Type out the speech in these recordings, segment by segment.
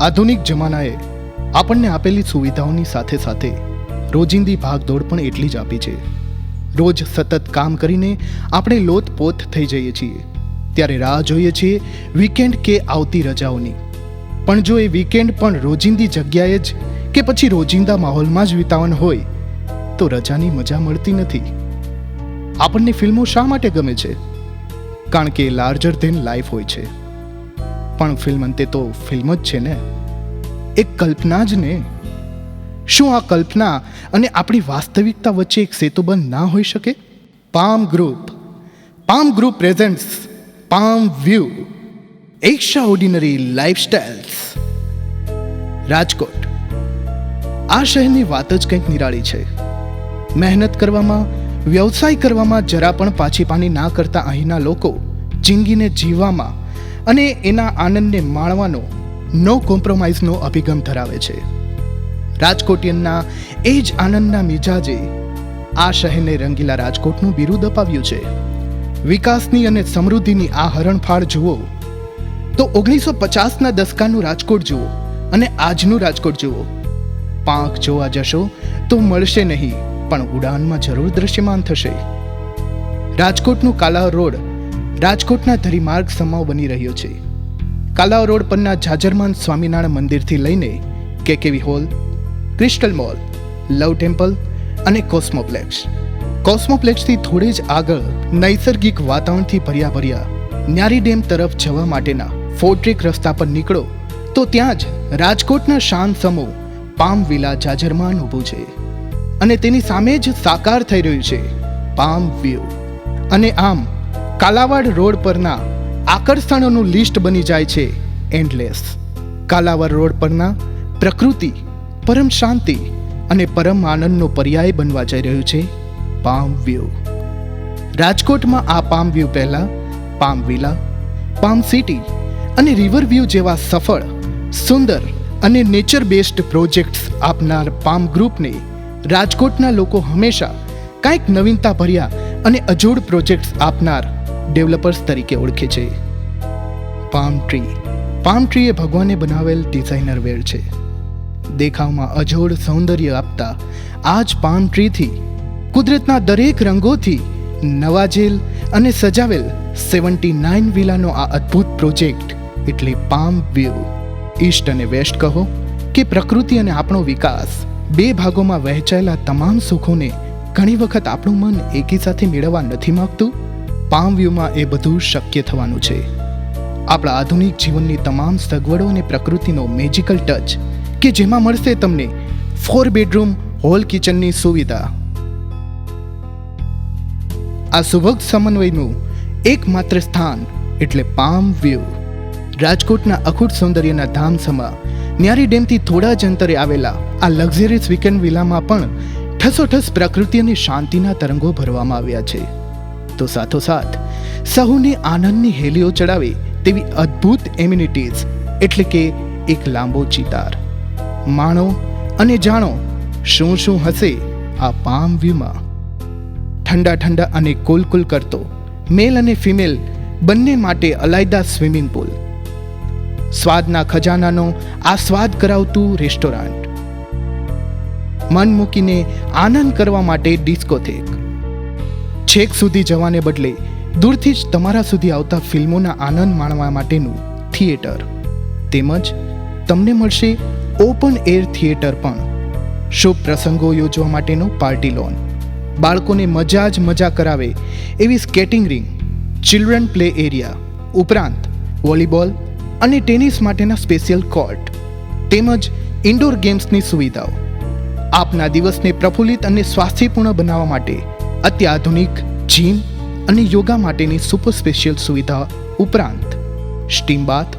આધુનિક જમાનાએ આપણને આપેલી સુવિધાઓની સાથે સાથે રોજિંદી ભાગદોડ પણ એટલી જ આપી છે. રોજ સતત કામ કરીને આપણે લોથપોથ થઈ જઈએ છીએ, ત્યારે રાહ જોઈએ છીએ વીકેન્ડ કે આવતી રજાઓની. પણ જો એ વીકેન્ડ પણ રોજિંદી જગ્યાએ જ કે પછી રોજિંદા માહોલમાં જ વિતાવવાનું હોય તો રજાની મજા મળતી નથી. આપણને ફિલ્મો શા માટે ગમે છે? કારણ કે લાર્જર ધેન લાઈફ હોય છે. પણ ફિલ્મ અંતે તો ફિલ્મ જ છે ને, એક કલ્પના જ ને. શું આ કલ્પના અને આપણી વાસ્તવિકતા વચ્ચે એક સેતુબંધ ના હોઈ શકે? Palm Group presents Palm View extraordinary lifestyles. Rajkot આ શહેરની વાત જ કંઈક નિરાળી છે. મહેનત કરવામાં, વ્યવસાય કરવામાં જરા પણ પાછીપાની ના કરતા અહીંના લોકો જિંદગીને જીવવામાં અને એના આનંદને માણવાનો નો કોમ્પ્રોમાઇઝનો અભિગમ ધરાવે છે. રાજકોટિયનના એ જ આનંદના મિજાજે આ શહેરને રંગીલા રાજકોટનું બિરુદ અપાવ્યું છે. વિકાસની અને સમૃદ્ધિની આ હરણફાળ જુઓ તો 1950ના દશકાનું રાજકોટ જુઓ અને આજનું રાજકોટ જુઓ. પાંખ જોવા જશો તો મળશે નહીં, પણ ઉડાનમાં જરૂર દૃશ્યમાન થશે. રાજકોટનું કાલાવ રોડ રાજકોટના ધરીમાર્ગ સમાવ બની રહ્યો છે. કાલાવ રોડ પરના જાજરમાન સ્વામિનારાયણ મંદિરથી લઈને કેકેવી હોલ, ક્રિસ્ટલ મોલ, લવ ટેમ્પલ અને કોસ્મોપ્લેક્સથી થોડે જ આગળ નૈસર્ગિક વાતાવરણથી ભર્યા ન્યારી ડેમ તરફ જવા માટેના ફોર્ટ્રેક રસ્તા પર નીકળો તો ત્યાં જ રાજકોટના શાન સમૂહ પામ વિલા જાજરમાન ઊભું છે અને તેની સામે જ સાકાર થઈ રહ્યું છે પામ વ્યૂ. અને આમ કાલાવાડ રોડ પરના આકર્ષણોનું લિસ્ટ બની જાય છે એન્ડલેસ. કાલાવાડ રોડ પરના પ્રકૃતિ, પરમ શાંતિ અને પરમ આનંદનો પર્યાય બનવા જઈ રહ્યું છે પામ વ્યૂ. રાજકોટમાં આ પામ વ્યૂ પહેલા પામ વિલા, પામ સિટી અને રિવર વ્યૂ જેવા સફળ, સુંદર અને નેચર બેસ્ડ પ્રોજેક્ટ્સ આપનાર પામ ગ્રુપને રાજકોટના લોકો હંમેશા કંઈક નવીનતા ભર્યા અને અજોડ પ્રોજેક્ટ્સ આપનાર ડેવલપર્સ તરીકે ઓળખે છે. પામ ટ્રી એ ભગવાને બનાવેલ ડિઝાઇનર વેર છે. દેખાવમાં અજોડ સૌંદર્ય આપતા આ જ પામ ટ્રીથી કુદરતના દરેક રંગોથી નવાજેલ અને સજાવેલ 79 વિલાનો આ અદ્ભુત પ્રોજેક્ટ એટલે પામ વ્યૂ. ઈસ્ટ અને વેસ્ટ કહો કે પ્રકૃતિ અને આપણો વિકાસ, બે ભાગોમાં વહેંચાયેલા તમામ સુખોને ઘણી વખત આપણું મન એકી સાથે મેળવવા નથી માંગતું. પામ વ્યૂમાં એ બધું શક્ય થવાનું છે. આપણા આધુનિક જીવનની તમામ સગવડો અને પ્રકૃતિનો મેજિકલ ટચ કે જેમાં મળશે તમને 4 બેડરૂમ હોલ કિચનની સુવિધા. આ સુભગ સમન્વયનું એકમાત્ર સ્થાન એટલે પામ વ્યૂ. રાજકોટના અખૂટ સૌંદર્યના ધામ સમા ન્યારી ડેમથી થોડા જ અંતરે આવેલા આ લક્ઝરિયસ વીકેન્ડ વિલામાં પણ ઠસોઠસ પ્રકૃતિ અને શાંતિના તરંગો ભરવામાં આવ્યા છે. તો સાથોસાથ સહુને આનંદની હેલીઓ ચડાવે તેવી અદ્ભુત એમ્યુનિટીઝ એટલે કે એક લાંબો ચિતાર. માણો અને જાણો શું શું હશે આ પામ વ્યૂમાં. ઠંડા અને કુલકુલ કરતો મેલ અને ફિમેલ બંને માટે અલાયદા સ્વિમિંગ પુલ, સ્વાદના ખજાનાનો આસ્વાદ કરાવતું રેસ્ટોરન્ટ, મન મૂકીને આનંદ કરવા માટે ડિસ્કોથેક, છેક સુધી જવાને બદલે દૂરથી જ તમારા સુધી આવતા ફિલ્મોના આનંદ માણવા માટેનું થિયેટર, તેમજ તમને મળશે ઓપન એર થિયેટર પણ. શુભ પ્રસંગો યોજવા માટેનો પાર્ટી લોન, બાળકોને મજા કરાવે એવી skating ring, children play area, ઉપરાંત વોલીબોલ અને ટેનિસ માટેના સ્પેશિયલ કોર્ટ, તેમજ ઇન્ડોર ગેમ્સની સુવિધાઓ. આપના દિવસને પ્રફુલ્લિત અને સ્વાસ્થ્યપૂર્ણ બનાવવા માટે અત્યાધુનિક જીમ અને યોગા માટેની સુપર સ્પેશિયલ સુવિધા ઉપરાંત સ્ટીમ બાથ,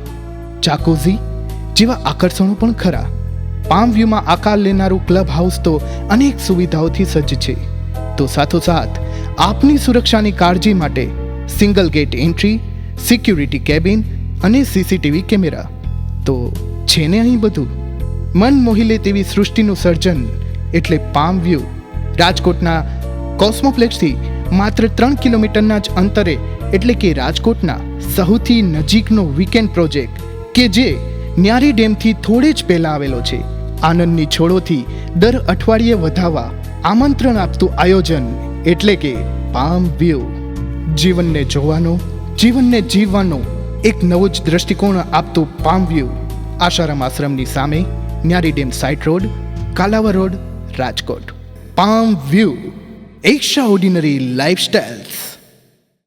જાકુઝી જેવા આકર્ષણો પણ ખરા. પામ વ્યૂમાં આકાર લેનારું ક્લબ હાઉસ તો અનેક સુવિધાઓથી સજ્જ છે. તો સાથોસાથ આપની સુરક્ષાની કાળજી માટે single gate entry, security cabin અને સીસીટીવી કેમેરા. તો છે ને અહીં બધું. મન મોહી લે તેવી સૃષ્ટિનું સર્જન એટલે પામ વ્યૂ. રાજકોટના કોસ્મોપ્લેક્સથી માત્ર 3 કિલોમીટરના જ અંતરે એટલે કે રાજકોટના સૌથી નજીકનો વીકેન્ડ પ્રોજેક્ટ કે જે ન્યારી ડેમથી થોડે જ પહેલા આવેલો છે. આનંદની છોડોથી દર અઠવાડિયે વધાવવા આમંત્રણ આપતું આયોજન એટલે કે પામ વ્યૂ. જીવનને જોવાનો, જીવનને જીવવાનો એક નવો જ દ્રષ્ટિકોણ આપતું પામ વ્યૂ આશારામ આશ્રમની સામે, Nyari dam site road, Kalawad road, Rajkot. Palm View, extraordinary લાઇફસ્ટાઇલ્સ.